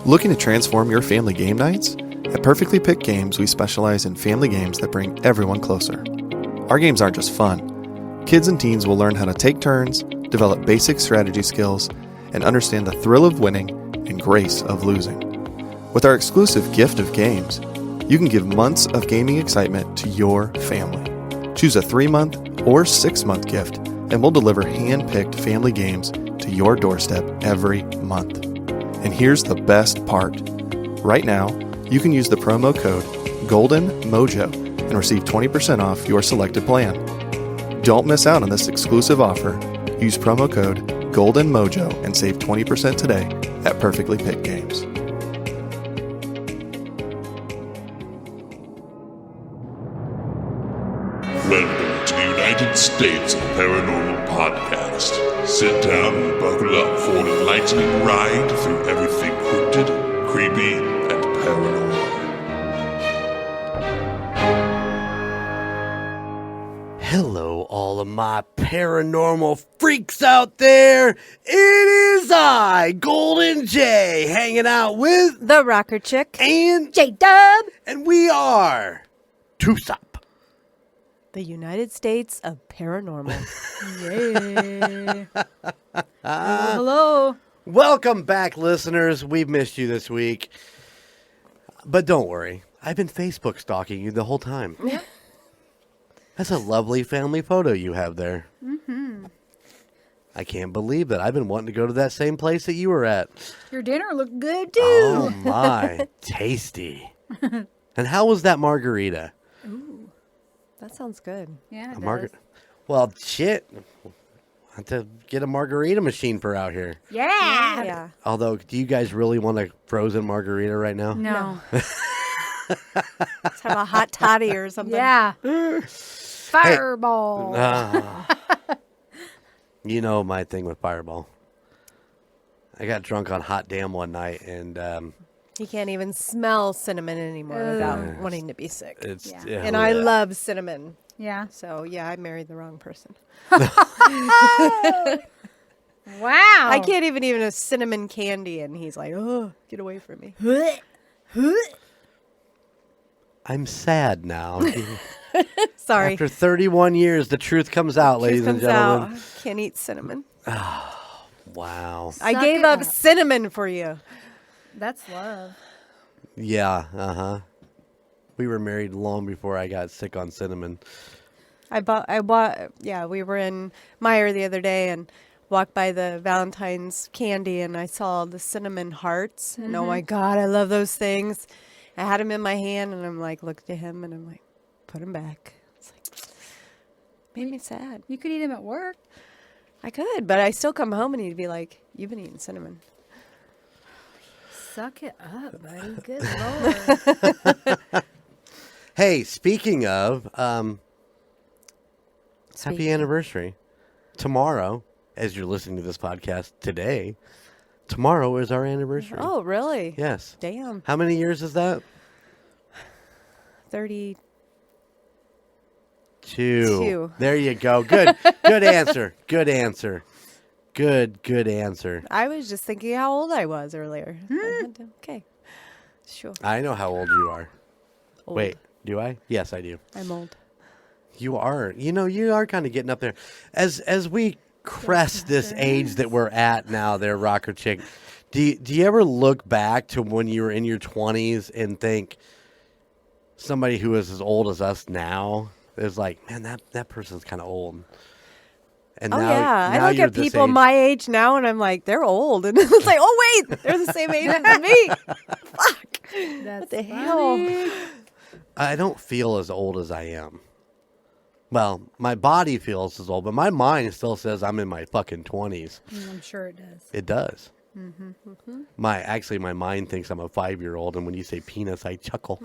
Looking to transform your family game nights? At Perfectly Picked Games, we specialize in family games that bring everyone closer. Our games aren't just fun. Kids and teens will learn how to take turns, develop basic strategy skills, and understand the thrill of winning and grace of losing. With our exclusive gift of games, you can give months of gaming excitement to your family. Choose a 3-month or 6-month gift, and we'll deliver hand-picked family games to your doorstep every month. And here's the best part. Right now, you can use the promo code GOLDENMOJO and receive 20% off your selected plan. Don't miss out on this exclusive offer. Use promo code GOLDENMOJO and save 20% today at Perfectly Picked Games. Welcome to the United States of Paranormal Podcast. Sit down and buckle up for an enlightening ride through everything cryptid, creepy, and paranormal. Hello, all of my paranormal freaks out there. It is I, Golden J, hanging out with The Rocker Chick and J-Dub, and we are Toosop. the United States of Paranormal. Yay. Hello. Welcome back, listeners. We've missed you this week. But don't worry. I've been Facebook stalking you the whole time. Yeah. That's a lovely family photo you have there. Mm-hmm. I can't believe that. I've been wanting to go to that same place that you were at. Your dinner looked good, too. Oh, my. Tasty. And how was that margarita? That sounds good. Yeah, it does. Well, shit. I have to get a margarita machine for out here. Yeah. Yeah. Although, do you guys really want a frozen margarita right now? No. Let's have a hot toddy or something. Yeah. Fireball. You know my thing with Fireball. I got drunk on Hot Damn one night, and He can't even smell cinnamon anymore without wanting to be sick. it's... Yeah. And I love cinnamon. Yeah. So, yeah, I married the wrong person. Wow. I can't even eat a cinnamon candy, and he's like, oh, get away from me. I'm sad now. Sorry. After 31 years, the truth comes out, ladies and Truth comes gentlemen. out. Can't eat cinnamon. Wow. I Suck gave it up up. cinnamon for you. That's love. Yeah, We were married long before I got sick on cinnamon. We were in Meijer the other day and walked by the Valentine's candy and I saw the cinnamon hearts. And oh my God, I love those things. I had them in my hand and I'm like, looked at him and I'm like, put them back. It's like, made me sad. You could eat them at work. I could, but I still come home and he'd be like, you've been eating cinnamon. Suck it up, buddy. Good Lord. Hey, speaking of, happy Speaking. anniversary. Tomorrow, as you're listening to this podcast today, tomorrow is our anniversary. Oh, really? Yes. Damn. How many years is that? 32. Two. There you go. Good. Good answer. Good answer. Good answer. I was just thinking how old I was earlier. Okay. Sure. I know how old you are. Old. Wait, do I? Yes, I do. I'm old. You are. You are kind of getting up there. As we crest this age that we're at now there, Rocker Chick, do you ever look back to when you were in your 20s and think somebody who is as old as us now is like, man, that person's kind of old. And Oh, now, yeah. now I look you're at this people age. my age now and I'm like, they're old. And it's like, oh, wait, they're the same age as me. Fuck. That's What the hell? funny. I don't feel as old as I am. Well, my body feels as old, but my mind still says I'm in my fucking 20s. I'm sure it does. It does. My mind thinks I'm a 5-year-old, and when you say penis, I chuckle.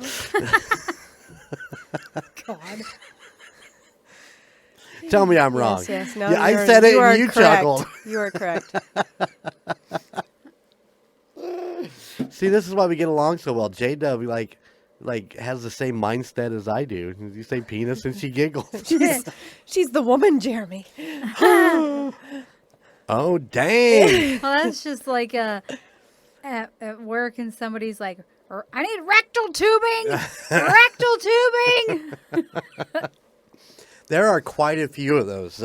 God. Tell me I'm wrong. Yes. No, Yeah, I said it you are and you correct. chuckled. You are correct. See, this is why we get along so well. J-Dub, like has the same mindset as I do. You say penis and she giggles. She's the woman, Jeremy. Oh, dang. Well, that's just like a at work and somebody's like, I need rectal tubing. There are quite a few of those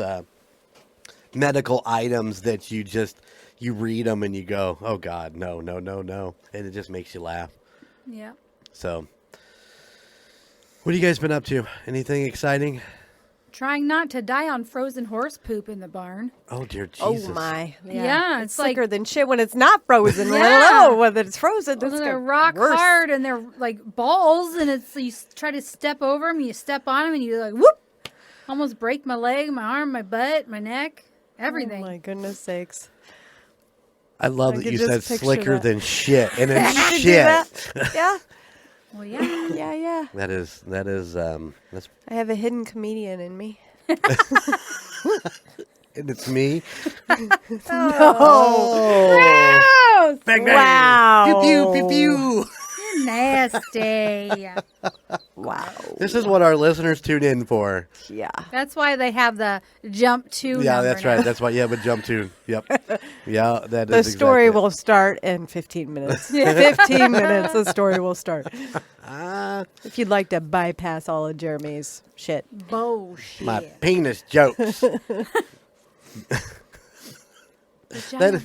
medical items that you read them and you go, oh God, no. And it just makes you laugh. Yeah. So, what have you guys been up to? Anything exciting? Trying not to die on frozen horse poop in the barn. Oh, dear Jesus. Oh, my. Yeah, it's it's like- slicker than shit when it's not frozen. Yeah. I don't know whether it's frozen. That's They're got rock worse. hard and they're like balls, and it's you try to step over them, you step on them, and you like whoop, almost break my leg, my arm, my butt, my neck, everything. Oh, my goodness sakes. I love I that could you just said picture slicker that. than shit. And it's You can do shit. that? Yeah. Well, yeah. Yeah. That is, that's, I have a hidden comedian in me. and it's me. Oh. Bang, bang. Wow. Pew, pew, pew, pew. You're nasty. Wow. This is what our listeners tune in for. Yeah. That's why they have the jump to. Yeah, number that's now. right. That's why you have a jump to. Yep. Yeah, that The is story exactly will start in 15 minutes. 15 minutes, the story will start. If you'd like to bypass all of Jeremy's shit. Bullshit. my penis jokes. Vagina.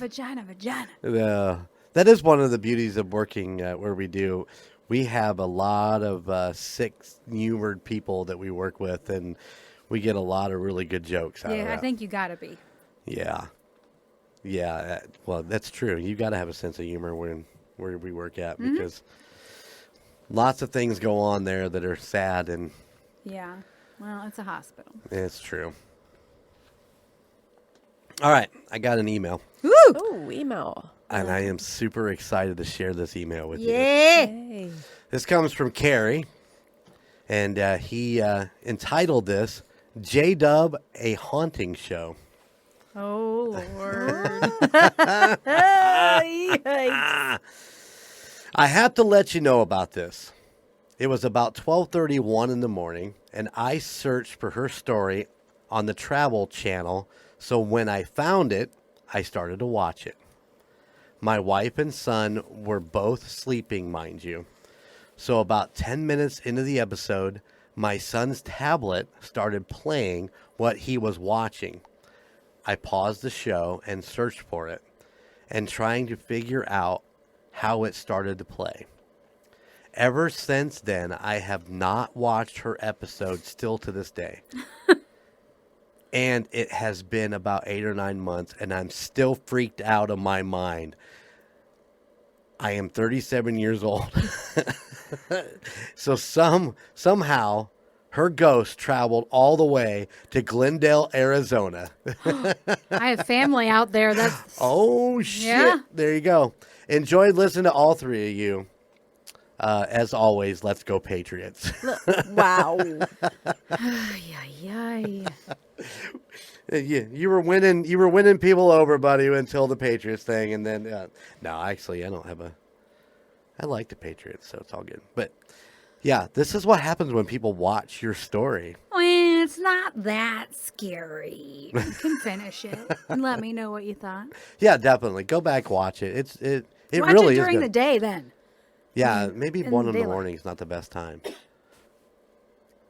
That is one of the beauties of working where we do. We have a lot of sick, humored people that we work with, and we get a lot of really good jokes out of Yeah, that. I think you gotta be. Yeah. Well, that's true. You got to have a sense of humor where we work at because lots of things go on there that are sad, and Yeah. Well, it's a hospital. it's true. All right, I got an email, Oh, email. and I am super excited to share this email with you. Yeah. Hey. This comes from Carrie, and he entitled this "J-Dub, a Haunting Show." Oh Lord. I have to let you know about this. It was about 12:31 in the morning, and I searched for her story on the Travel Channel, so when I found it, I started to watch it. My wife and son were both sleeping, mind you. So about 10 minutes into the episode, my son's tablet started playing what he was watching. I paused the show and searched for it, and trying to figure out how it started to play. Ever since then, I have not watched her episode still to this day. And it has been about 8 or 9 months, and I'm still freaked out of my mind. I am 37 years old. So somehow her ghost traveled all the way to Glendale, Arizona. I have family out there. That's Oh, shit. Yeah. There you go. Enjoyed listening to all three of you. As always, let's go Patriots. Wow. yay. You were winning people over, buddy, until the Patriots thing, and then no, actually, I don't have I like the Patriots, so it's all good. But yeah, this is what happens when people watch your story. Well, it's not that scary. You can finish it and let me know what you thought. Yeah, definitely go back, watch it. It Watch really it is during good. the day then. Yeah, maybe in 1 in the daylight. morning is not the best time.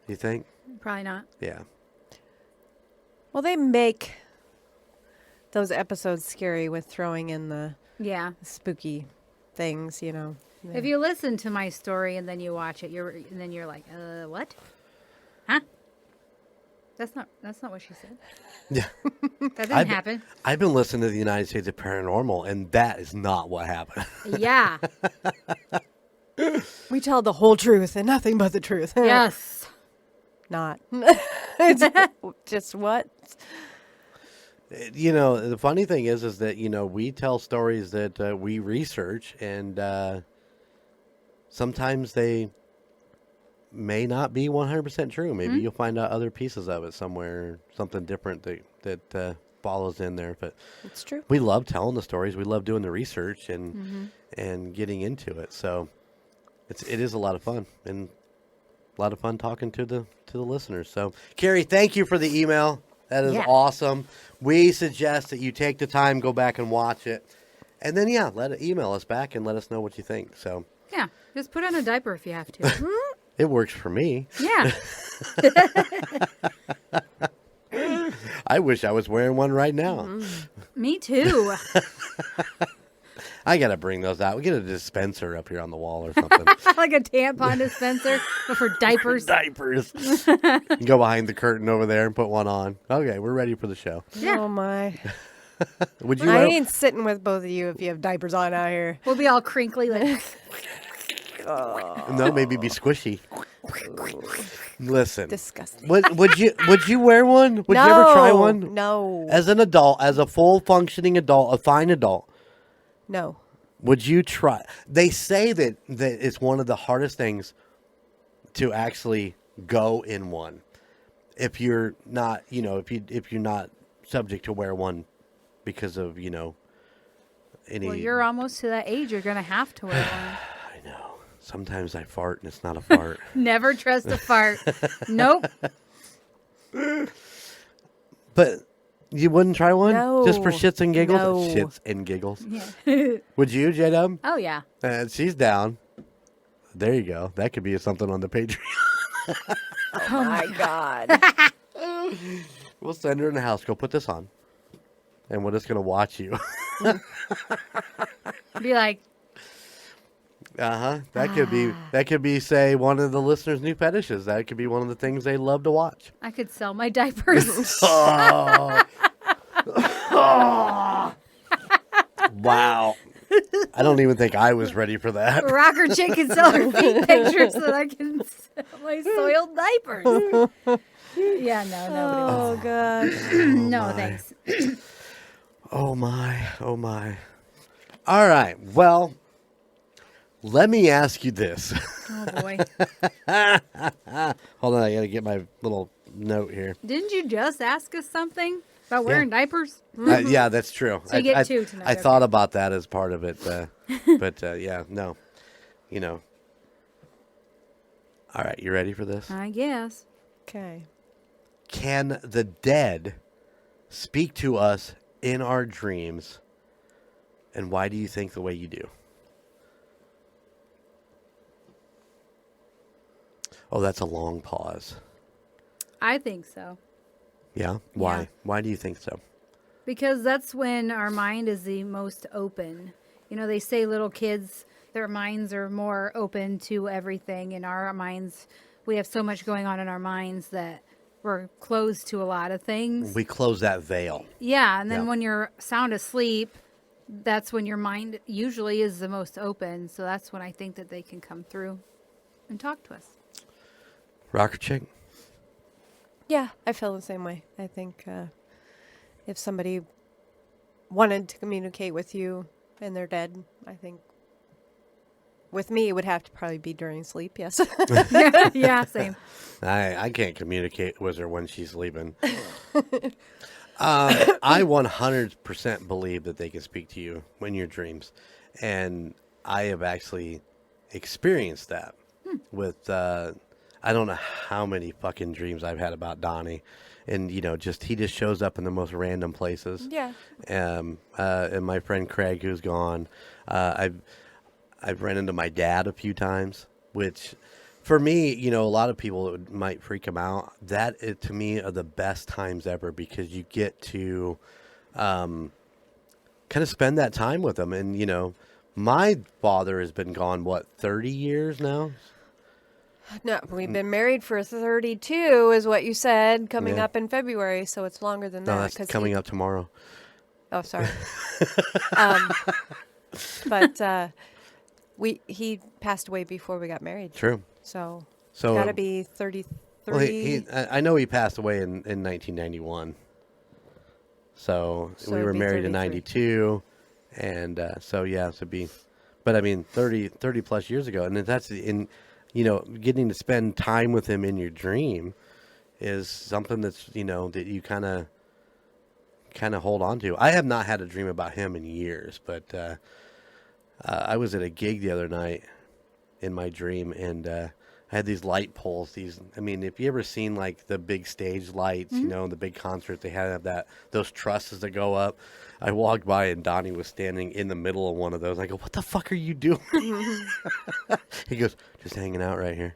You think? Probably not. Yeah. Well, they make those episodes scary with throwing in the Yeah. spooky things, you know. If you listen to my story and then you watch it, you're like, what? Huh? That's not what she said. Yeah. That didn't happen. I've been listening to the United States of Paranormal, and that is not what happened. Yeah. We tell the whole truth and nothing but the truth. Yes. Not. It's just what? You know, the funny thing is that, you know, we tell stories that we research, and sometimes they may not be 100% true. Maybe you'll find out other pieces of it somewhere, something different that follows in there. But It's true. we love telling the stories. We love doing the research and getting into it. So it is a lot of fun, and a lot of fun talking to the listeners. So, Carrie, thank you for the email. That is Yeah. awesome. We suggest that you take the time, go back and watch it. And then, yeah, email us back and let us know what you think. So Yeah, just put on a diaper if you have to. it works for me. Yeah. I wish I was wearing one right now. Me too. I got to bring those out. We get a dispenser up here on the wall or something. Like a tampon dispenser, but for diapers. Diapers. Go behind the curtain over there and put one on. Okay, we're ready for the show. Yeah. Oh my! Would you I wear... ain't sitting with both of you if you have diapers on out here. We'll be all crinkly like. No, maybe be squishy. Listen. Disgusting. Would you wear one? Would you ever try one? No. As an adult, as a full functioning adult, a fine adult, No. would you try? They say that it's one of the hardest things to actually go in one. If you're not, if you're not subject to wear one because of, any. Well, you're almost to that age. You're gonna have to wear one. I know. Sometimes I fart and it's not a fart. Never trust a fart. Nope. But you wouldn't try one? No. Just for shits and giggles? No. Shits and giggles. Yeah. Would you, J-Dub? Oh yeah. She's down. There you go. That could be something on the Patreon. Oh my God. We'll send her in the house. Go put this on. And we're just going to watch you. Be like, Uh-huh. That could be, say, one of the listeners' new fetishes. That could be one of the things they love to watch. I could sell my diapers. Oh. Wow. I don't even think I was ready for that. Rocker chick can sell her feet pictures so that I can sell my soiled diapers. Yeah, no, nobody Oh God. No, my. thanks. Oh my. Oh my. All right. Well, let me ask you this. Oh boy. Hold on, I gotta get my little note here. Didn't you just ask us something about wearing diapers? Yeah, that's true. So you get two tonight, I okay. thought about that as part of it, but yeah, no. All right, you ready for this? I guess. Okay. Can the dead speak to us in our dreams, and why do you think the way you do? Oh, that's a long pause. I think so. Yeah? Why? Yeah. Why do you think so? Because that's when our mind is the most open. They say little kids, their minds are more open to everything. In our minds, we have so much going on in our minds that we're closed to a lot of things. We close that veil. Yeah, and then Yeah. when you're sound asleep, that's when your mind usually is the most open. So that's when I think that they can come through and talk to us. Rocker chick? Yeah, I feel the same way. I think if somebody wanted to communicate with you and they're dead, I think with me it would have to probably be during sleep. Yes. Yeah, same. I can't communicate with her when she's sleeping. I 100% believe that they can speak to you in your dreams. And I have actually experienced that with, I don't know how many fucking dreams I've had about Donnie. And, he just shows up in the most random places. Yeah. And my friend Craig, who's gone, I've run into my dad a few times, which for me, a lot of people it might freak them out. That to me are the best times ever because you get to kind of spend that time with them. And, my father has been gone, 30 years now? No, we've been married for 32 is what you said, coming Yeah. up in February, so it's longer than No, that. that's coming up tomorrow. Oh, sorry. But he passed away before we got married. True. So So gotta be 33. well, I know he passed away in 1991. So we it'd were be married in 33. 92. And so, yeah, so but I mean, 30 plus years ago. And that's getting to spend time with him in your dream is something that's, that you kind of hold on to. I have not had a dream about him in years, but I was at a gig the other night in my dream, and I had these light poles. I mean, if you ever seen like the big stage lights, you know, the big concerts, they have those trusses that go up. I walked by and Donnie was standing in the middle of one of those. I go, "What the fuck are you doing?" He goes, "Just hanging out right here."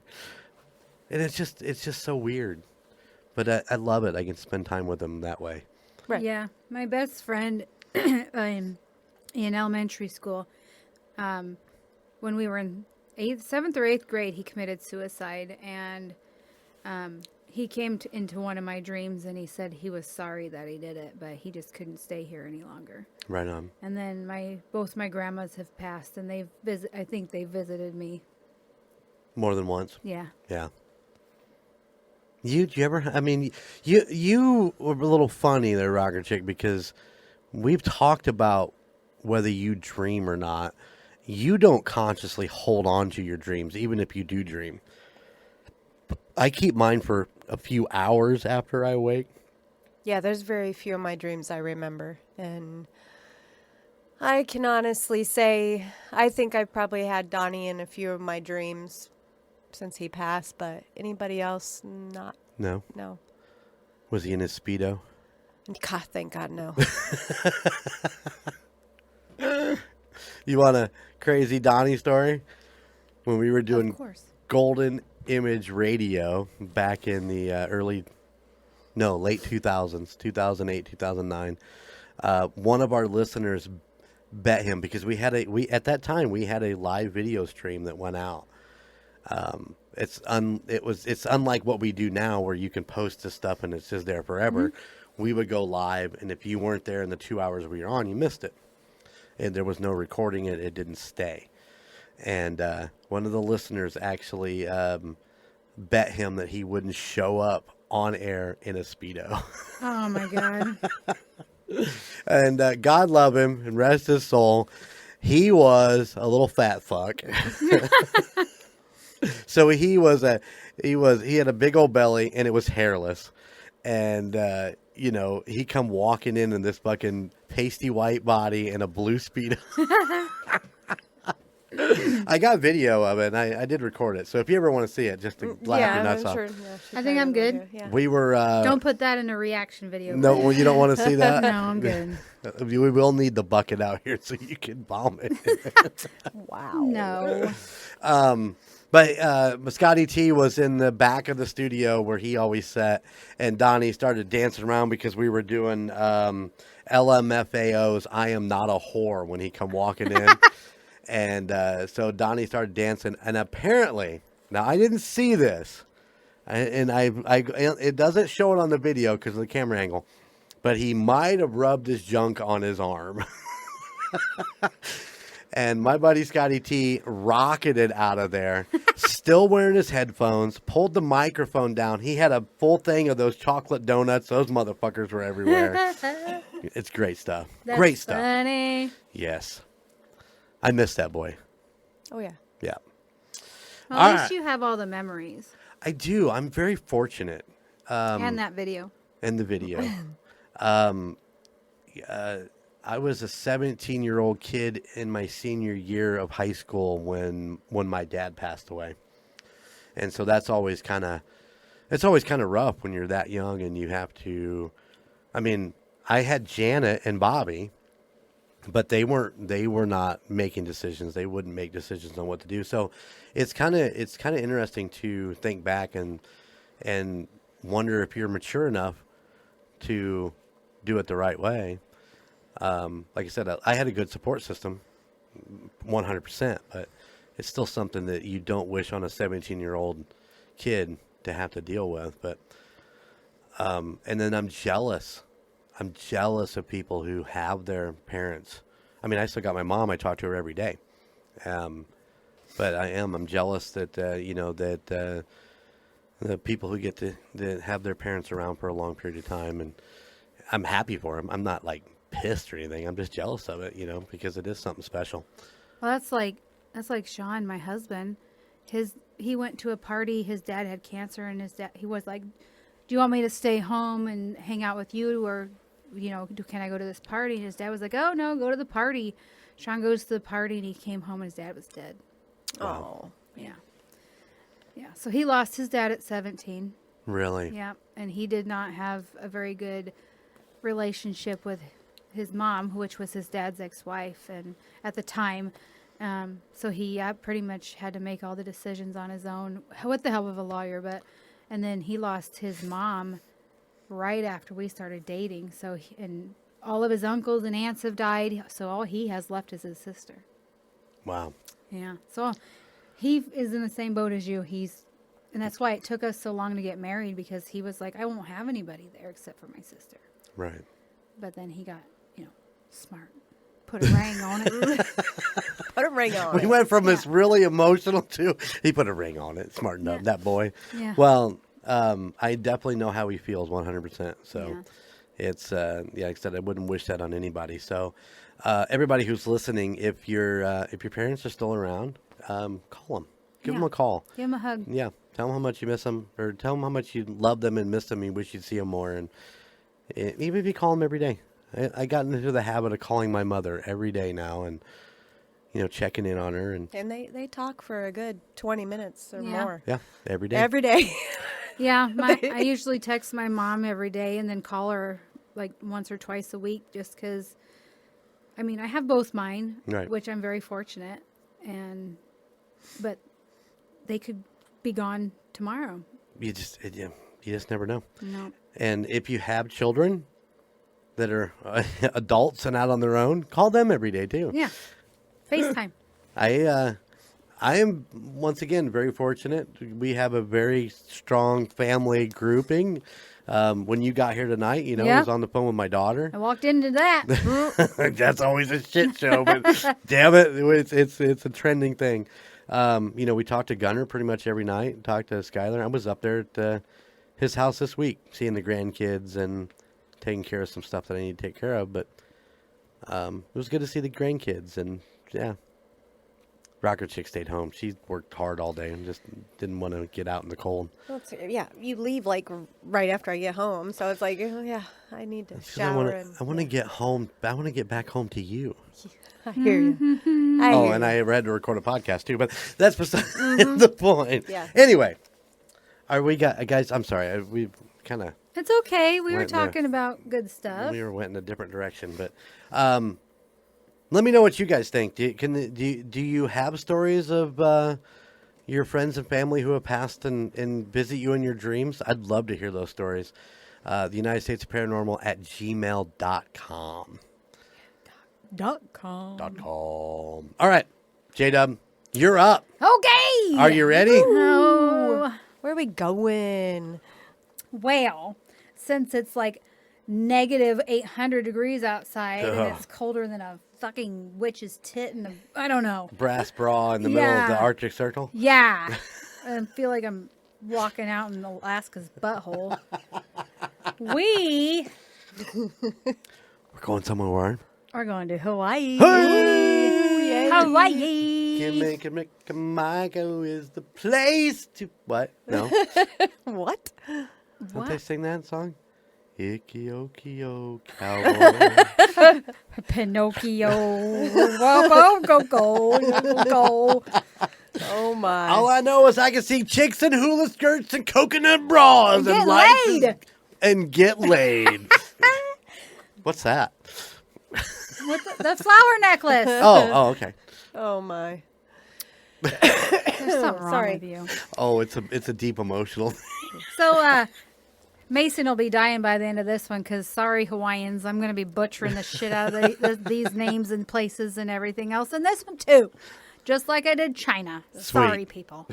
And it's just so weird, but I love it. I can spend time with him that way. Right. Yeah, my best friend in elementary school, when we were in 7th or 8th grade, he committed suicide, and he came into one of my dreams, and he said he was sorry that he did it, but he just couldn't stay here any longer. Right on. And then both my grandmas have passed, and I think they visited me. More than once. Yeah. Yeah. You ever? I mean, you were a little funny there, Rocker Chick, because we've talked about whether you dream or not. You don't consciously hold on to your dreams, even if you do dream. I keep mine for a few hours after I wake. Yeah, there's very few of my dreams I remember. And I can honestly say I think I've probably had Donnie in a few of my dreams since he passed, but anybody else, not. No? No. Was he in his Speedo? God, thank God, no. You want a crazy Donnie story? When we were doing Of course. Golden Image Radio back in the late 2000s, 2008, 2009, one of our listeners bet him because at that time we had a live video stream that went out. It's unlike what we do now where you can post this stuff and it's just there forever. Mm-hmm. We would go live, and if you weren't there in the 2 hours we were on, you missed it. And there was no recording it. It didn't stay. And one of the listeners actually bet him that he wouldn't show up on air in a Speedo. Oh, my God. And God love him and rest his soul. He was a little fat fuck. So he had a big old belly and it was hairless. And, he come walking in this fucking pasty white body and a blue Speedo. I got video of it, and I did record it. So if you ever want to see it, just to laugh your nuts off. Sure, I think I'm good. Yeah. We were... Don't put that in a reaction video. No, well, you don't want to see that? No, I'm good. We will need the bucket out here so you can bomb it. Wow. No. But Scotty T was in the back of the studio where he always sat, and Donnie started dancing around because we were doing LMFAO's I Am Not a Whore when he come walking in. And so Donnie started dancing, and apparently, now I didn't see this, and it doesn't show it on the video because of the camera angle, but he might have rubbed his junk on his arm. And my buddy Scotty T rocketed out of there, still wearing his headphones, pulled the microphone down. He had a full thing of those chocolate donuts. Those motherfuckers were everywhere. It's great stuff. That's great stuff. Funny. Yes. I miss that boy. Oh, yeah. Yeah. Well, All at least right. you have all the memories. I do. I'm very fortunate. And that video. And the video. I was a 17-year-old kid in my senior year of high school when my dad passed away. And so it's always kind of rough when you're that young and you have to, I mean, I had Janet and Bobbi, but they were not making decisions. They wouldn't make decisions on what to do. So it's kind of interesting to think back and wonder if you're mature enough to do it the right way. Like I said, I had a good support system, 100%, but it's still something that you don't wish on a 17-year-old kid to have to deal with. But, and then I'm jealous. I'm jealous of people who have their parents. I mean, I still got my mom. I talk to her every day. But I'm jealous that, the people who get to have their parents around for a long period of time, and I'm happy for them. I'm not like pissed or anything. I'm just jealous of it, because it is something special. Well, that's like Sean, my husband. He went to a party. His dad had cancer, and he was like, "Do you want me to stay home and hang out with you, or can I go to this party?" And his dad was like, "Oh no, go to the party." Sean goes to the party, and he came home, and his dad was dead. Oh, yeah. Yeah. So he lost his dad at 17. Really? Yeah. And he did not have a very good relationship with his mom, which was his dad's ex-wife, and at the time, so he pretty much had to make all the decisions on his own with the help of a lawyer. And then he lost his mom right after we started dating. So and all of his uncles and aunts have died. So all he has left is his sister. Wow. Yeah. So he is in the same boat as you. And that's why it took us so long to get married, because he was like, I won't have anybody there except for my sister. Right. But then he got, smart. Put a ring on it. Put a ring on We it. went from this really emotional to he put a ring on it. Smart enough, that boy. Yeah. Well, I definitely know how he feels 100%. So Yeah. it's, like I said, I wouldn't wish that on anybody. So everybody who's listening, if your parents are still around, call them. Give them a call. Give him a hug. Yeah. Tell them how much you miss them, or tell them how much you love them and miss them and you wish you'd see them more. And even if you call them every day. I got into the habit of calling my mother every day now and, checking in on her. And they talk for a good 20 minutes or more. yeah, every day. Every day. Yeah. I usually text my mom every day and then call her like once or twice a week, just because, I have both mine, Right. which I'm very fortunate. But they could be gone tomorrow. You just never know. No. And if you have children that are adults and out on their own, call them every day too. Yeah. FaceTime. I am once again very fortunate. We have a very strong family grouping. When you got here tonight, I was on the phone with my daughter. I walked into that. That's always a shit show, but damn it, it's a trending thing. We talked to Gunner pretty much every night. Talked to Skylar. I was up there at his house this week, seeing the grandkids and taking care of some stuff that I need to take care of. But it was good to see the grandkids, and yeah. Rocker Chick stayed home. She worked hard all day and just didn't want to get out in the cold. Yeah, you leave like right after I get home, so it's like, oh, yeah, I need to shower. I want to get home. I want to get back home to you. I hear you. And I had to record a podcast too, but that's beside the point. Yeah. Anyway, guys? I'm sorry. We've kind of It's okay. We were Went there. talking about good stuff. went in a different direction, but let me know what you guys think. Do you have stories of your friends and family who have passed and visit you in your dreams? I'd love to hear those stories. The United States of Paranormal at gmail.com. .com. All right, J-Dub, you're up. Okay. Are you ready? Oh, Where are we going? well, since it's like negative 800 degrees outside Ugh. and it's colder than a fucking witch's tit in the, I don't know. Brass bra in the middle of the Yeah. Arctic Circle. Yeah. I feel like I'm walking out in Alaska's butthole. We We're going somewhere warm. are going to Hawaii. Hey! Hawaii. Kamiko is the place to... What? No? What? Don't they sing that song? Ikio cowboy. Pinocchio. Whoa, go. Oh my. All I know is I can see chicks in hula skirts and coconut bras Get lights laid. and get laid. What's that? The flower necklace. Oh, okay. Oh my. There's something wrong Sorry. with you. Oh, it's a deep emotional. So, Mason will be dying by the end of this one because, sorry, Hawaiians, I'm going to be butchering the shit out of these names and places and everything else. And this one, too. Just like I did China. Sorry, people.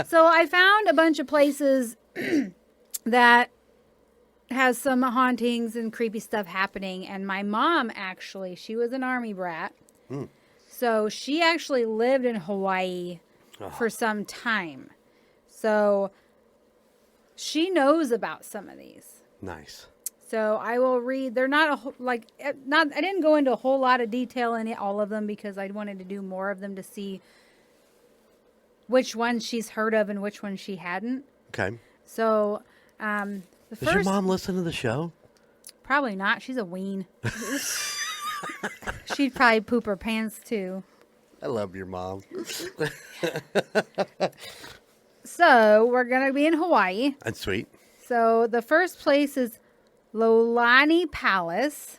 So I found a bunch of places that has some hauntings and creepy stuff happening. And my mom, actually, she was an Army brat. So she actually lived in Hawaii for some time. So she knows about some of these. Nice. So I will read. They're not I didn't go into a whole lot of detail in all of them because I wanted to do more of them to see which ones she's heard of and which ones she hadn't. Okay. So the Does first your mom listen to the show? probably not. She's a ween. She'd probably poop her pants too. I love your mom. So we're going to be in Hawaii. That's sweet. So the first place is Lolani Palace.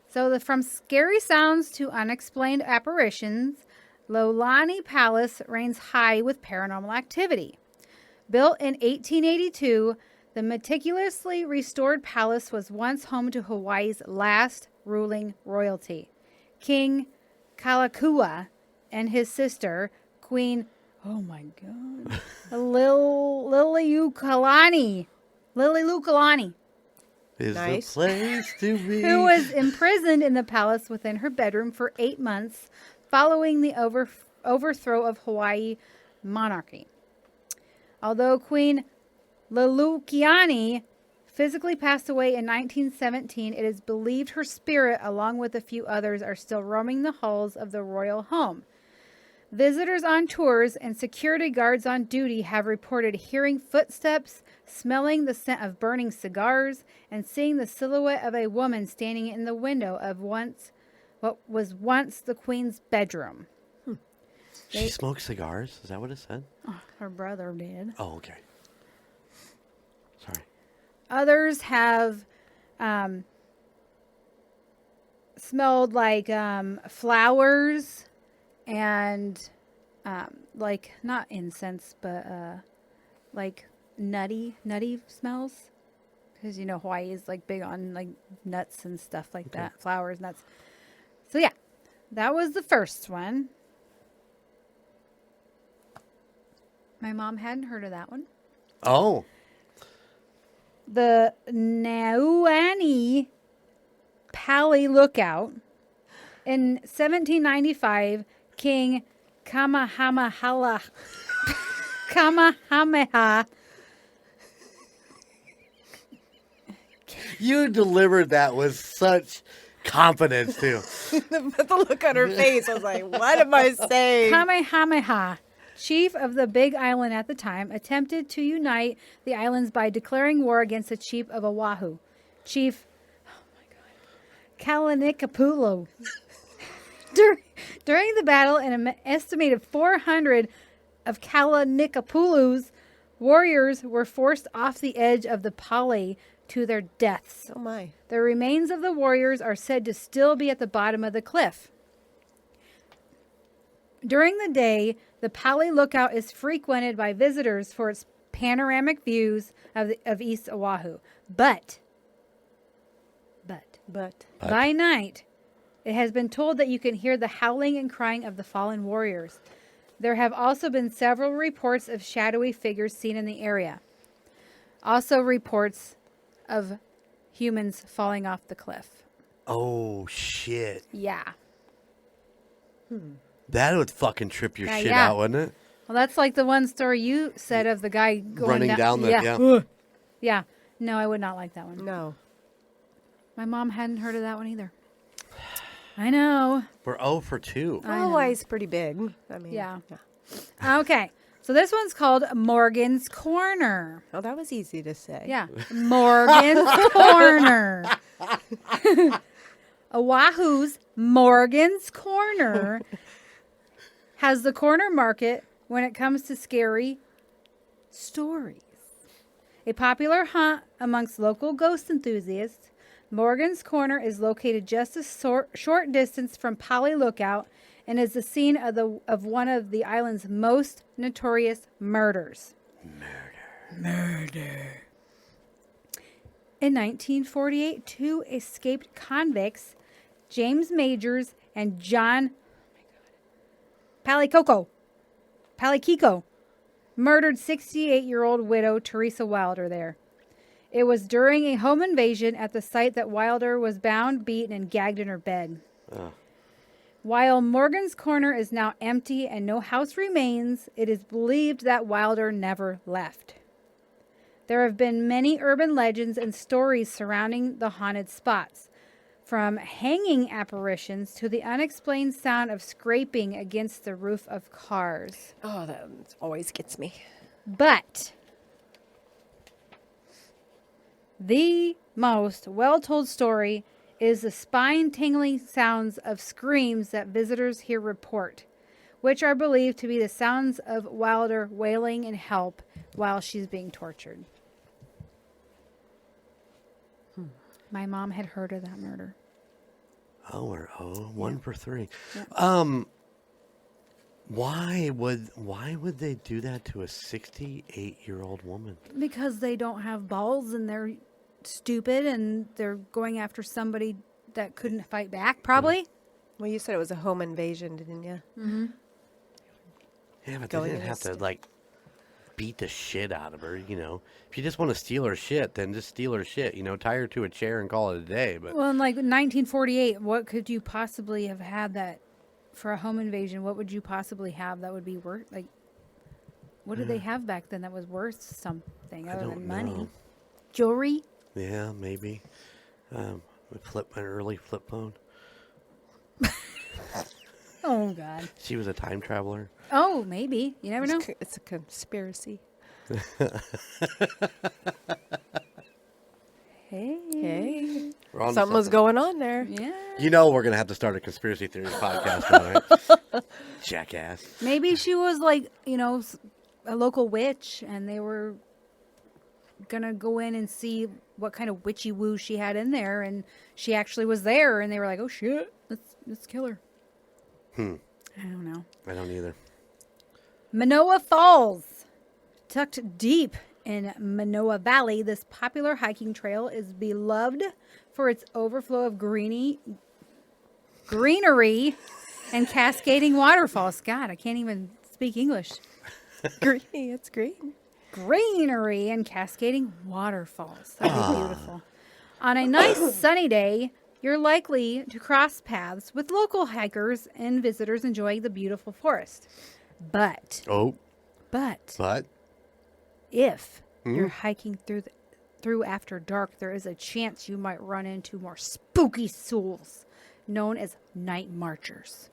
So from scary sounds to unexplained apparitions, Lolani Palace reigns high with paranormal activity. Built in 1882, the meticulously restored palace was once home to Hawaii's last ruling royalty, King Kalakua and his sister, Queen, oh my God, Liliuokalani. Is Nice. the place to be. Who was imprisoned in the palace within her bedroom for 8 months following the overthrow of Hawaii monarchy. Although Queen Liliuokalani physically passed away in 1917, it is believed her spirit, along with a few others, are still roaming the halls of the royal home. Visitors on tours and security guards on duty have reported hearing footsteps, smelling the scent of burning cigars, and seeing the silhouette of a woman standing in the window of what was once the queen's bedroom. She smoked cigars? Is that what it said? Oh, her brother did. Oh, okay. Sorry. Others have smelled like flowers and like not incense, but like nutty smells. Because you know Hawaii is like big on like nuts and stuff like that, flowers, nuts. So yeah, that was the first one. My mom hadn't heard of that one. Oh. The Nauani Pali Lookout. In 1795, King Kamehameha You delivered that with such confidence, too. But the look on her face, I was like, what am I saying? Kamehameha, chief of the Big Island at the time, attempted to unite the islands by declaring war against the chief of Oahu, Chief Kalanikapulu. During the battle, an estimated 400 of Kalanikapulu's warriors were forced off the edge of the Pali to their deaths. Oh my. The remains of the warriors are said to still be at the bottom of the cliff. During the day, the Pali Lookout is frequented by visitors for its panoramic views of East Oahu. But by night, it has been told that you can hear the howling and crying of the fallen warriors. There have also been several reports of shadowy figures seen in the area. Also reports of humans falling off the cliff. Oh, shit. Yeah. That would fucking trip your shit yeah. out, wouldn't it? Well, that's like the one story you said of the guy going Running down the... Yeah. Yeah. Yeah. No, I would not like that one. No. My mom hadn't heard of that one either. I know. We're 0 for 2. Hawaii's pretty big. I mean, Yeah. Okay. So this one's called Morgan's Corner. Oh, that was easy to say. Yeah. Morgan's Corner. Oahu's Morgan's Corner has the corner market when it comes to scary stories. A popular haunt amongst local ghost enthusiasts, Morgan's Corner is located just a short distance from Pali Lookout and is the scene of one of the island's most notorious murders. Murder. In 1948, 2 escaped convicts, James Majors and John Palikiko, murdered 68-year-old widow Teresa Wilder there. It was during a home invasion at the site that Wilder was bound, beaten, and gagged in her bed. While Morgan's Corner is now empty and no house remains, it is believed that Wilder never left. There have been many urban legends and stories surrounding the haunted spots, from hanging apparitions to the unexplained sound of scraping against the roof of cars. Oh, that always gets me. But the most well-told story is the spine-tingling sounds of screams that visitors here report, which are believed to be the sounds of Wilder wailing in help while she's being tortured. My mom had heard of that murder. Oh, we're one for three. Yeah. Why would they do that to a 68-year-old woman? Because they don't have balls and they're stupid and they're going after somebody that couldn't fight back, probably. Well, you said it was a home invasion, didn't you? Mm-hmm. Yeah, but Going they didn't have to against- like beat the shit out of her. You know, if you just want to steal her shit, then just steal her shit. You know, tie her to a chair and call it a day. But Well, in like 1948, what could you possibly have had that for a home invasion? What would you possibly have that would be worth, like, what did they have back then that was worth something other don't than money? know. Jewelry? yeah, maybe an early flip phone. Oh, God. She was a time traveler. Oh, maybe. You never know. It's a conspiracy. Hey. We're on to Something was something. going on there. Yeah. You know, we're gonna have to start a conspiracy theory podcast, now, right? Jackass. Maybe she was like, you know, a local witch and they were going to go in and see what kind of witchy woo she had in there. And she actually was there and they were like, oh, shit, let's kill her. I don't know. I don't either. Manoa Falls. Tucked deep in Manoa Valley, this popular hiking trail is beloved for its overflow of greenery and cascading waterfalls. God, I can't even speak English. Greeny, it's green. Greenery and cascading waterfalls. That'd be beautiful. On a nice sunny day, you're likely to cross paths with local hikers and visitors enjoying the beautiful forest. But But if you're hiking through after dark, there is a chance you might run into more spooky souls known as night marchers.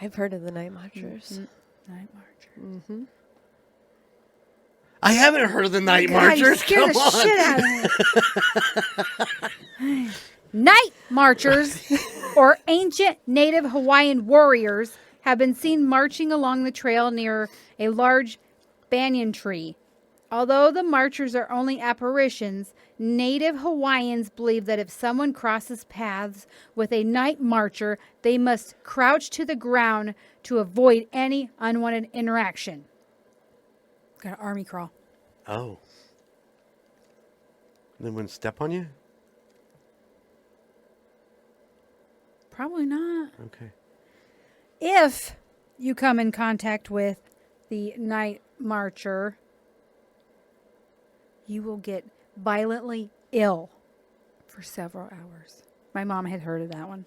I've heard of the night marchers. Night marchers. I haven't heard of the night God, you marchers. scared Come the on. shit out of me. Night marchers, or ancient native Hawaiian warriors, have been seen marching along the trail near a large banyan tree. Although the marchers are only apparitions, native Hawaiians believe that if someone crosses paths with a night marcher, they must crouch to the ground to avoid any unwanted interaction. Got an army crawl. Oh. They wouldn't step on you? Probably not. Okay. If you come in contact with the night marcher, you will get violently ill for several hours. My mom had heard of that one.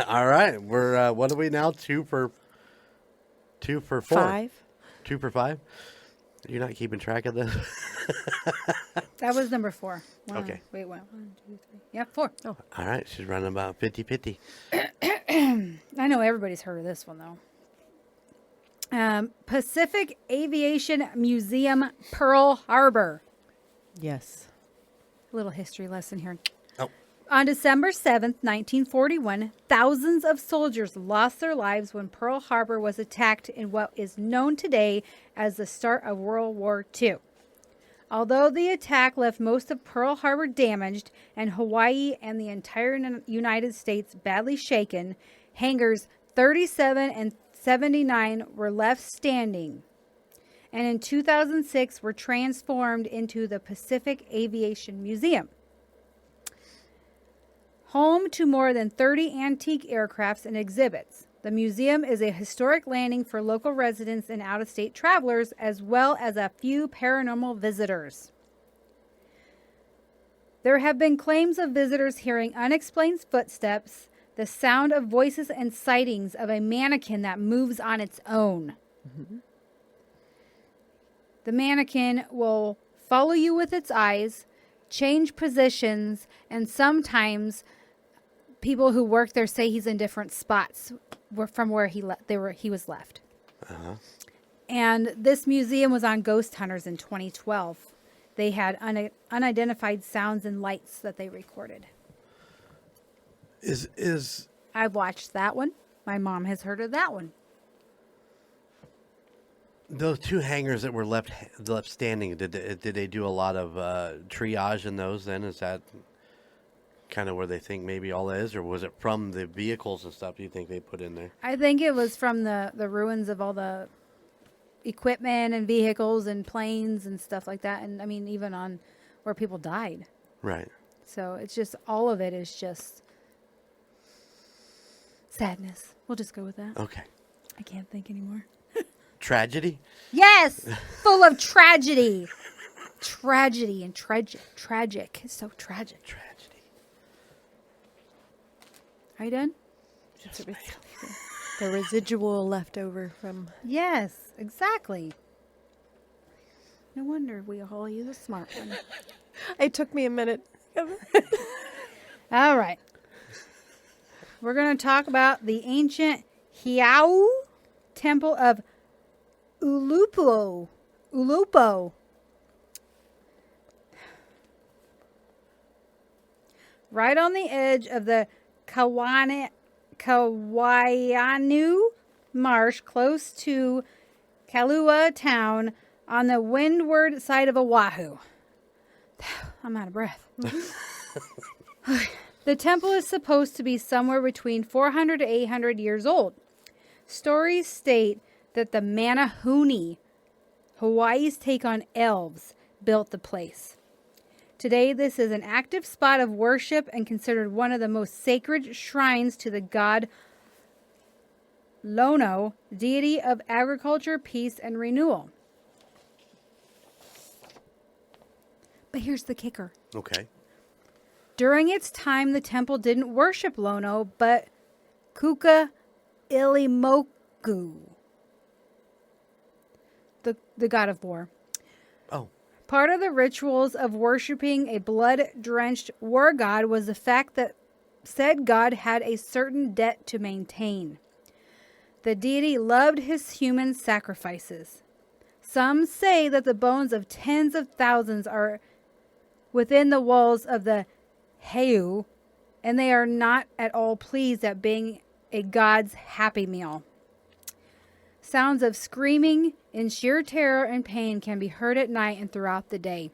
All right. We're what are we now? 2 for 4. 5. 2 for 5. You're not keeping track of this? That was number 4. Okay. Wait, 1, 2, 3. Yeah, 4. Oh, All right. She's running about 50-50. I know everybody's heard of this one, though. Pacific Aviation Museum, Pearl Harbor. Yes. A little history lesson here. Oh. On December 7th, 1941, thousands of soldiers lost their lives when Pearl Harbor was attacked in what is known today as the start of World War II. Although the attack left most of Pearl Harbor damaged and Hawaii and the entire United States badly shaken, hangars 37 and 79 were left standing, and in 2006 were transformed into the Pacific Aviation Museum. Home to more than 30 antique aircrafts and exhibits, the museum is a historic landing for local residents and out-of-state travelers, as well as a few paranormal visitors. There have been claims of visitors hearing unexplained footsteps, the sound of voices, and sightings of a mannequin that moves on its own. Mm-hmm. The mannequin will follow you with its eyes, change positions, and sometimes people who work there say he's in different spots from where he was left. Uh-huh. And this museum was on Ghost Hunters in 2012. They had unidentified sounds and lights that they recorded. Is I've watched that one. My mom has heard of that one. Those two hangars that were left standing, did they do a lot of triage in those then? Is that kind of where they think maybe all that is? Or was it from the vehicles and stuff you think they put in there? I think it was from the ruins of all the equipment and vehicles and planes and stuff like that. And I mean, even on where people died. Right. So it's just, all of it is just sadness. We'll just go with that. Okay. I can't think anymore. Tragedy? Yes! Full of tragedy. Tragedy and tragic. It's so tragic. Tragedy. Are you done? Yes, ma'am. The residual left over from. Yes, exactly. No wonder we all use a smart one. It took me a minute. All right. We're going to talk about the ancient Heiau Temple of Ulupo. Right on the edge of the Kawaianu Marsh, close to Kailua Town on the windward side of Oahu. I'm out of breath. The temple is supposed to be somewhere between 400 to 800 years old. Stories state that the Manahuni, Hawaii's take on elves, built the place. Today, this is an active spot of worship and considered one of the most sacred shrines to the god Lono, deity of agriculture, peace, and renewal. But here's the kicker. Okay. During its time, the temple didn't worship Lono, but Kuka Ilimoku, the god of war. Oh. Part of the rituals of worshiping a blood-drenched war god was the fact that said god had a certain debt to maintain. The deity loved his human sacrifices. Some say that the bones of tens of thousands are within the walls of the heiau, and they are not at all pleased at being a god's happy meal. Sounds of screaming in sheer terror and pain can be heard at night and throughout the day.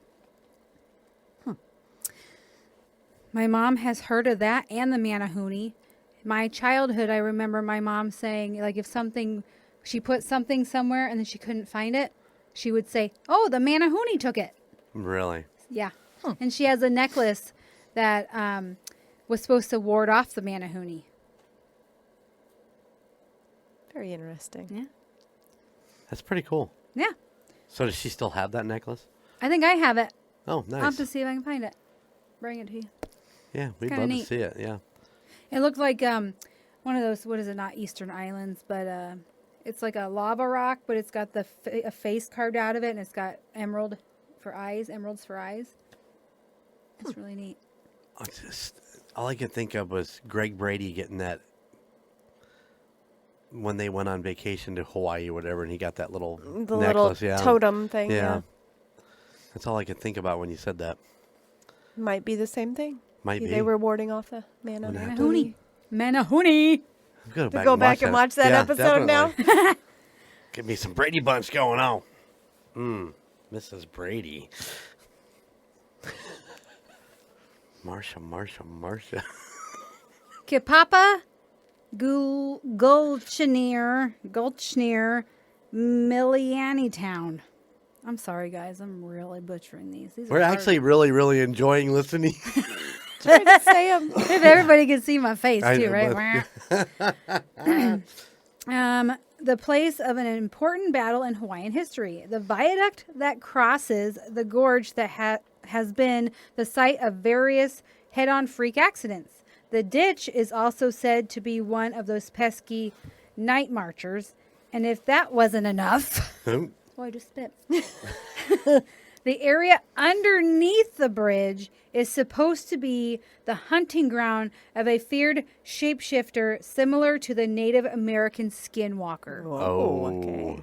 My mom has heard of that and the Manahuni. My childhood, I remember my mom saying, like, if she put something somewhere and then she couldn't find it, she would say, "Oh, the Manahuni took it." Really? Yeah. And she has a necklace that was supposed to ward off the Manahuni. Very interesting. Yeah. That's pretty cool. Yeah. So does she still have that necklace? I think I have it. Oh, nice. I'll have to see if I can find it. Bring it to you. Yeah, we'd kinda love to neat. see it. Yeah. It looked like one of those, what is it, not Eastern Islands, but it's like a lava rock, but it's got a face carved out of it, and it's got emeralds for eyes. It's really neat. All I could think of was Greg Brady getting that when they went on vacation to Hawaii or whatever, and he got that little The necklace. little Yeah. totem thing. Yeah. Yeah. That's all I could think about when you said that. Might be the same thing. Might be. They were warding off the Manahuni. Manahuni. Go back and watch that episode now. Give me some Brady Bunch going on. Mrs. Brady. Marsha. Kipapa Gulchneer, Miliani Town. I'm sorry, guys. I'm really butchering these. We're actually really, really enjoying listening. Trying to say 'em. If everybody can see my face, I too, know, right? The place of an important battle in Hawaiian history. The viaduct that crosses the gorge that has been the site of various head-on freak accidents. The ditch is also said to be one of those pesky night marchers. And if that wasn't enough... Oh, I just spit. The area underneath the bridge is supposed to be the hunting ground of a feared shapeshifter similar to the Native American skinwalker. Oh, okay.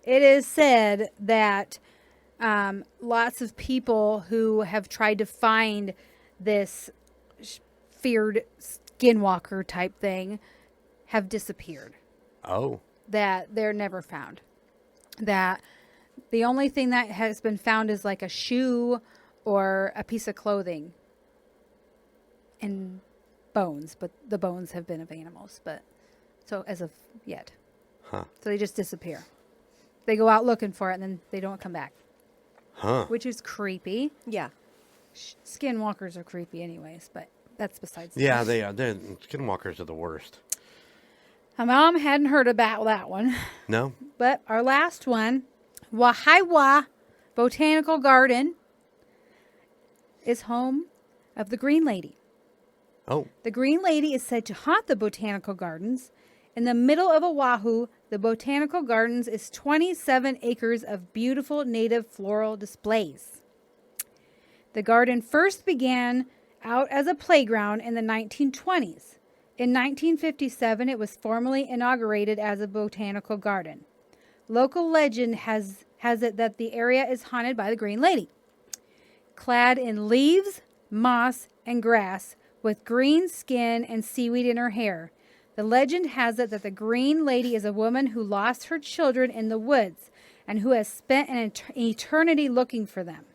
It is said that lots of people who have tried to find this feared skinwalker type thing have disappeared. Oh. That they're never found. that the only thing that has been found is like a shoe or a piece of clothing and bones, but the bones have been of animals, but so as of yet. Huh. So they just disappear. They go out looking for it and then they don't come back. Huh. Which is creepy. Yeah. Skinwalkers are creepy anyways, but that's besides the Yeah, point. they are. Skinwalkers are the worst. My mom hadn't heard about that one. No? But our last one, Wahaiwa Botanical Garden, is home of the Green Lady. Oh. The Green Lady is said to haunt the botanical gardens. In the middle of Oahu, the botanical gardens is 27 acres of beautiful native floral displays. The garden first began out as a playground in the 1920s. In 1957, it was formally inaugurated as a botanical garden. Local legend has it that the area is haunted by the Green Lady. Clad in leaves, moss, and grass, with green skin and seaweed in her hair, the legend has it that the Green Lady is a woman who lost her children in the woods and who has spent an eternity looking for them.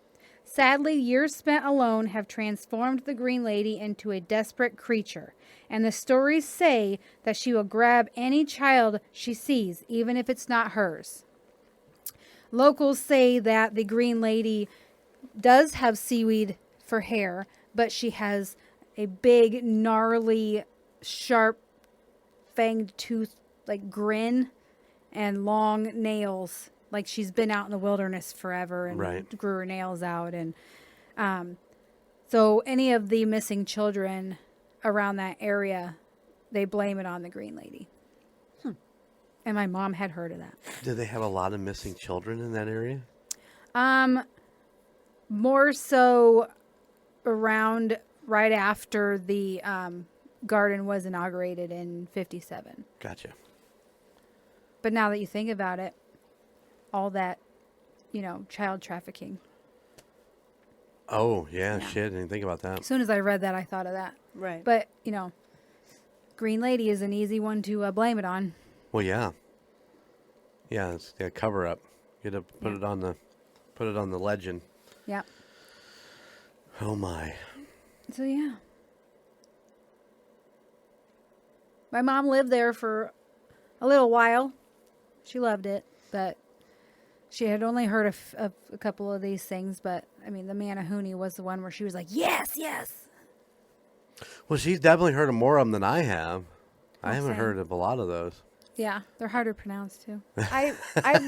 Sadly, years spent alone have transformed the Green Lady into a desperate creature, and the stories say that she will grab any child she sees, even if it's not hers. Locals say that the Green Lady does have seaweed for hair, but she has a big, gnarly, sharp, fanged tooth, like grin, and long nails. Like she's been out in the wilderness forever and Right. grew her nails out. And so any of the missing children around that area, they blame it on the Green Lady. And my mom had heard of that. Do they have a lot of missing children in that area? More so around right after the garden was inaugurated in 57. Gotcha. But now that you think about it, all that, child trafficking. Oh, yeah, shit. I didn't think about that. As soon as I read that, I thought of that. Right. But, Green Lady is an easy one to blame it on. Well, yeah. Yeah, it's a cover up. You got to put it on the legend. Yeah. Oh my. So, yeah. My mom lived there for a little while. She loved it, but she had only heard of a couple of these things. But, the Manahuni was the one where she was like, yes, yes. Well, she's definitely heard of more of them than I have. I haven't same. heard of a lot of those. Yeah, they're harder to pronounce, too. I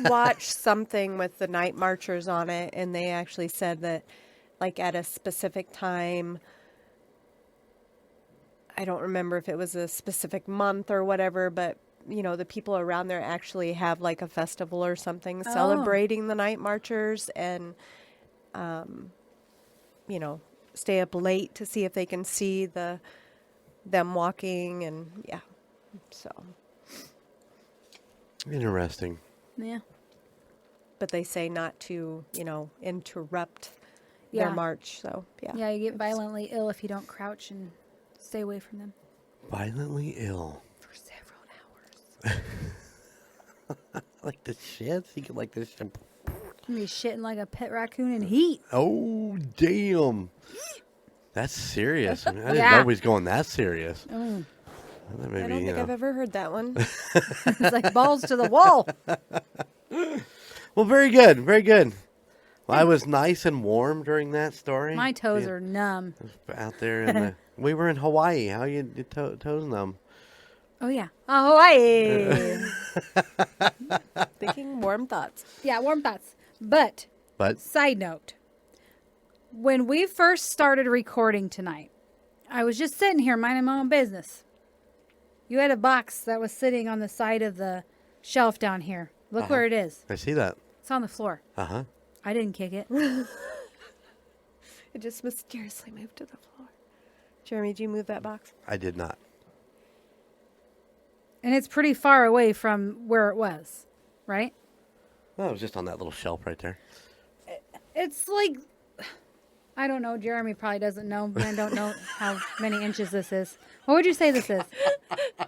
watched something with the night marchers on it, and they actually said that, like, at a specific time, I don't remember if it was a specific month or whatever, but, the people around there actually have, like, a festival or something celebrating the night marchers and, stay up late to see if they can see them walking, and, yeah, so... Interesting. Yeah. But they say not to, interrupt Yeah. their march. So, yeah. Yeah, you get violently ill if you don't crouch and stay away from them. Violently ill. For several hours. Like the shits? You get like this shit. You be shitting like a pet raccoon in heat. Oh, damn. That's serious. I didn't Yeah. know he was going that serious. Maybe, I don't think I've ever heard that one. It's like balls to the wall. Well, very good. Very good. Well, I was nice and warm during that story. My toes are numb. out there in the... We were in Hawaii. How you toes numb? Oh, yeah. Oh, Hawaii. Thinking warm thoughts. Yeah, warm thoughts. But, But side note, when we first started recording tonight, I was just sitting here minding my own business. You had a box that was sitting on the side of the shelf down here. Look where it is. I see that. It's on the floor. Uh-huh. I didn't kick it. It just mysteriously moved to the floor. Jeremy, did you move that box? I did not. And it's pretty far away from where it was, right? Oh, it was just on that little shelf right there. It's like, I don't know. Jeremy probably doesn't know. I don't know how many inches this is. What would you say this is?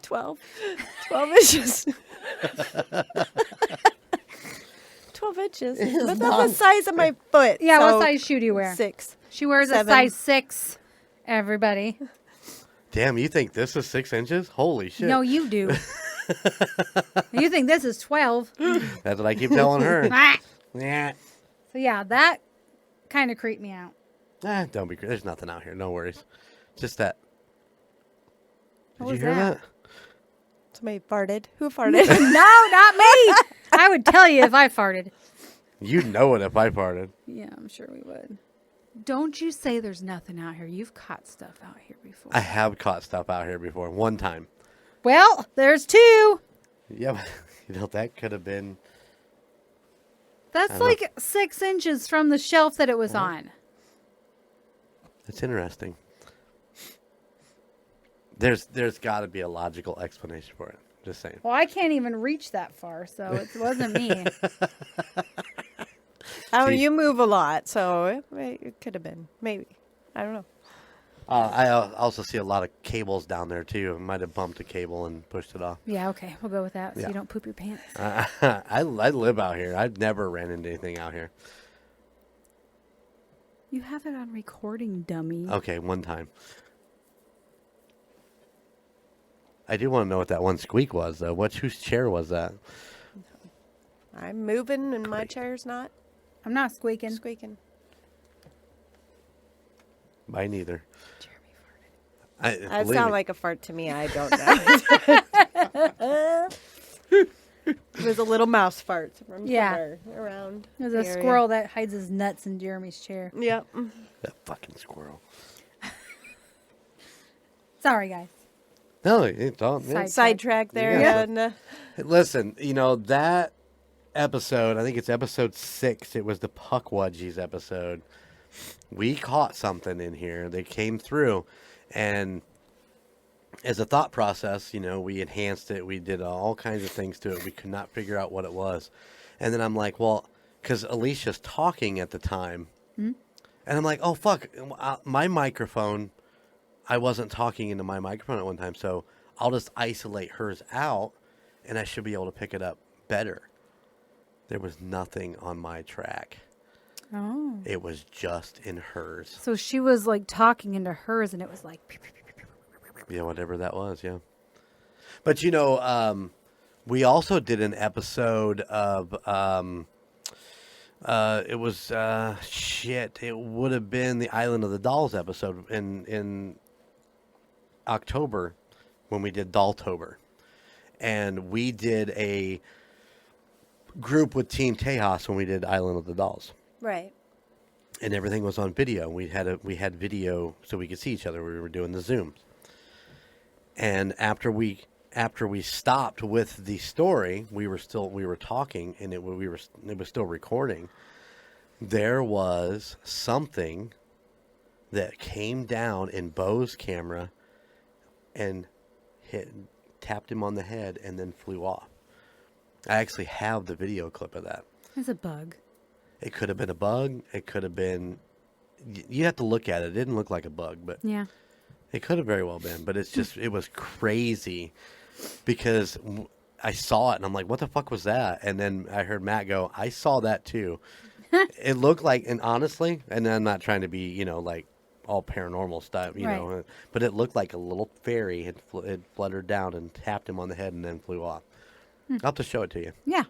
12. 12 inches. inches. But that's the size of my foot. Yeah, so what size shoe do you wear? 6. She wears 7. a size 6, everybody. Damn, you think this is 6 inches? Holy shit. No, you do. You think this is 12. That's what I keep telling her. Ah. Yeah. So, yeah, that kind of creeped me out. Don't be. There's nothing out here. No worries. Just that. Did What you was hear that? that? Somebody farted. Who farted? No, not me. I would tell you if I farted. You'd know it if I farted. Yeah, I'm sure we would. Don't you say there's nothing out here. You've caught stuff out here before. I have caught stuff out here before. One time. Well, there's 2. Yeah, but, that could have been. That's like 6 inches from the shelf that it was on. That's interesting. There's got to be a logical explanation for it. Just saying. Well, I can't even reach that far, so it wasn't me. Oh, See- you move a lot, so it could have been. Maybe. I don't know. I also see a lot of cables down there too. I might have bumped a cable and pushed it off. Yeah, okay. We'll go with that so Yeah. you don't poop your pants. I live out here. I've never ran into anything out here. You have it on recording, dummy. Okay, one time. I do want to know what that one squeak was, though. Whose chair was that? I'm moving and my chair's not I'm not squeaking. squeaking. Mine neither. That Believe sounds me. like a fart to me. I don't know. It was a little mouse fart from Yeah. somewhere around. There's the a area. squirrel that hides his nuts in Jeremy's chair. Yep. That fucking squirrel. Sorry, guys. No, it's all. Yeah. Sidetrack there. Yeah. Yeah. Listen, that episode, I think it's episode 6. It was the Puckwudgies episode. We caught something in here. They came through, and as a thought process, we enhanced it. We did all kinds of things to it. We could not figure out what it was. And then I'm like, well, because Alicia's talking at the time. And I'm like, oh, fuck, my microphone, I wasn't talking into my microphone at one time, so I'll just isolate hers out, and I should be able to pick it up better. There was nothing on my track. Oh. It was just in hers. So she was like talking into hers and it was like... pew, pew, pew, pew, pew, pew. Yeah, whatever that was, yeah. But, we also did an episode of, it was, it would have been the Island of the Dolls episode in October when we did Dolltober. And we did a group with Team Tejas when we did Island of the Dolls. Right. And everything was on video. We had video so we could see each other. We were doing the Zooms. And after we stopped with the story, we were talking, and it was still recording. There was something that came down in Boze's camera and tapped him on the head and then flew off. I actually have the video clip of that. It's a bug. It could have been a bug. It could have been... You have to look at it. It didn't look like a bug, but Yeah. it could have very well been. But it was crazy because I saw it and I'm like, what the fuck was that? And then I heard Matt go, I saw that too. It looked like, and honestly, and I'm not trying to be, like all paranormal stuff, Right. but it looked like a little fairy had fluttered down and tapped him on the head and then flew off. I'll have to show it to you. Yeah.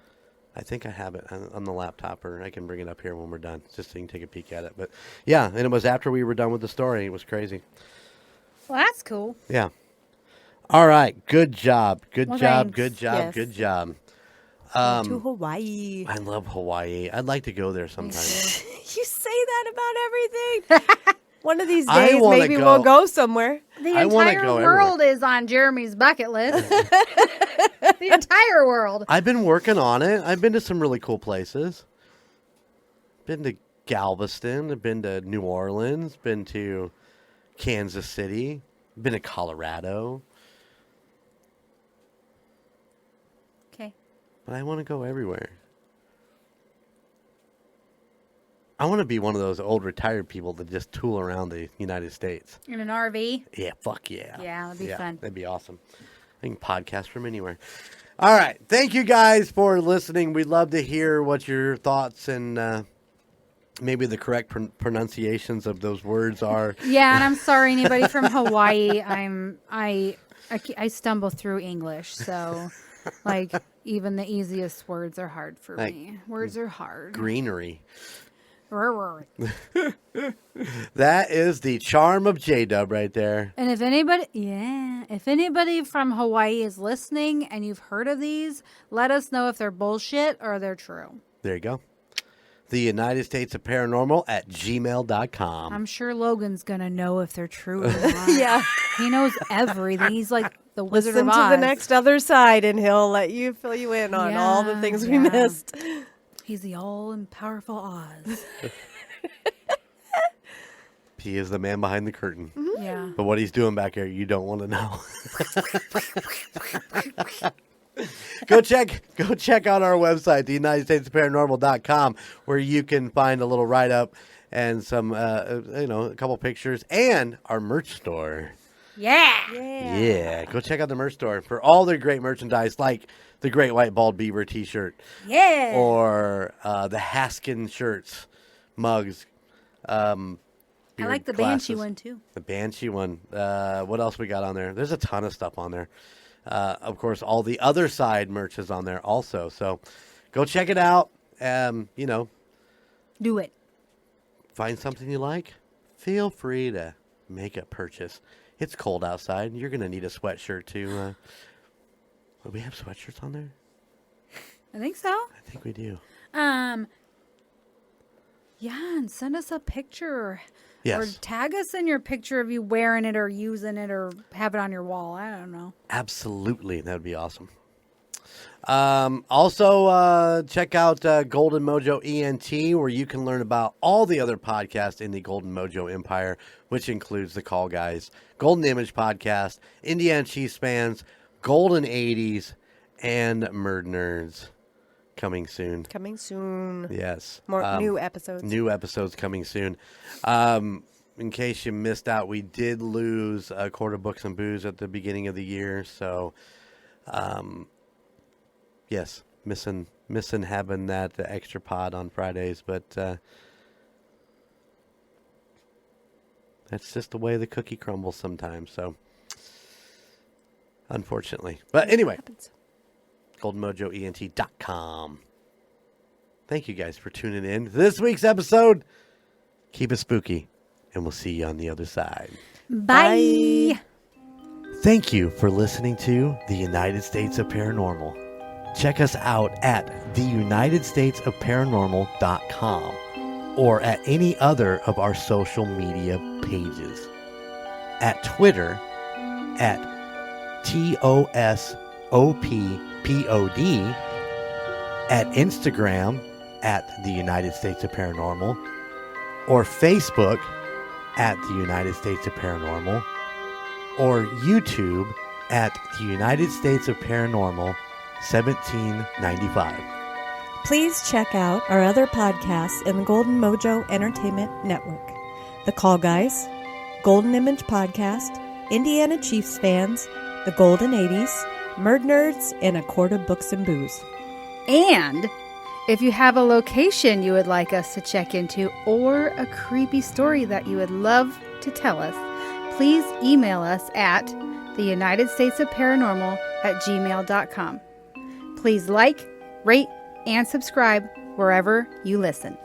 I think I have it on the laptop, or I can bring it up here when we're done, just so you can take a peek at it. But yeah, and it was after we were done with the story. It was crazy. Well, that's cool. Yeah. All right. Good job. Good Well, job. thanks. Good job. Yes. Good job. To Hawaii. I love Hawaii. I'd like to go there sometime. You say that about everything. One of these I days, wanna maybe go. we'll go somewhere. The I wanna entire go world is on Jeremy's bucket list. The entire world. I've been working on it. I've been to some really cool places. Been to Galveston. I've been to New Orleans. Been to Kansas City. Been to Colorado. Okay. But I want to go everywhere. I want to be one of those old retired people that just tool around the United States. In an RV. Yeah, fuck yeah. Yeah, that'd be fun. That'd be awesome. I can podcast from anywhere. All right. Thank you guys for listening. We'd love to hear what your thoughts and maybe the correct pronunciations of those words are. Yeah, and I'm sorry, anybody from Hawaii. I stumble through English, so like even the easiest words are hard for me. Words are hard. Greenery. That is the charm of J-Dub right there. And if anybody from Hawaii is listening and you've heard of these, let us know if they're bullshit or they're true. There you go. The United States of Paranormal at gmail.com. I'm sure Logan's going to know if they're true or not. Yeah. He knows everything. He's like the Wizard Listen of to Oz. the next other side, and he'll let you fill you in on all the things we missed. He's the all-powerful Oz. He is the man behind the curtain. Mm-hmm. Yeah. But what he's doing back here, you don't want to know. Go check out our website, the United States of Paranormal.com, where you can find a little write-up and some, a couple pictures, and our merch store. Yeah. Go check out the merch store for all their great merchandise, like the Great White Bald Beaver t-shirt. Yeah. Or the Haskin shirts, mugs. I like the glasses. Banshee one, too. The Banshee one. What else we got on there? There's a ton of stuff on there. Of course, all the other side merch is on there also. So go check it out. Do it. Find something you like. Feel free to make a purchase. It's cold outside. You're going to need a sweatshirt too. Do we have sweatshirts on there? I think so. I think we do. Yeah, and send us a picture. Yes. Or tag us in your picture of you wearing it or using it or have it on your wall. I don't know. Absolutely. That would be awesome. Also, check out Golden Mojo ENT, where you can learn about all the other podcasts in the Golden Mojo Empire, which includes the Call Guys, Golden Image Podcast, Indiana Chiefs Fans, Golden 80s, and Murd Nerds. Coming soon. Yes. More new episodes. New episodes coming soon. In case you missed out, we did lose a quarter books and booze at the beginning of the year. So, yes, missing having that extra pod on Fridays. But that's just the way the cookie crumbles sometimes. So, unfortunately. But anyway. GoldenMojoENT.com. Thank you guys for tuning in to this week's episode. Keep it spooky, and we'll see you on the other side. Bye. Thank you for listening to the United States of Paranormal. Check us out at theunitedstatesofparanormal.com or at any other of our social media pages. At Twitter at TOSOPPOD, at Instagram at the United States of Paranormal, or Facebook at the United States of Paranormal, or YouTube at the United States of Paranormal 1795. Please check out our other podcasts in the Golden Mojo Entertainment Network. The Call Guys, Golden Image Podcast, Indiana Chiefs Fans, The Golden 80s, Murd Nerds, and A Quart of Books and Booze. And if you have a location you would like us to check into or a creepy story that you would love to tell us, please email us at theunitedstatesofparanormal@gmail.com. Please like, rate, and subscribe wherever you listen.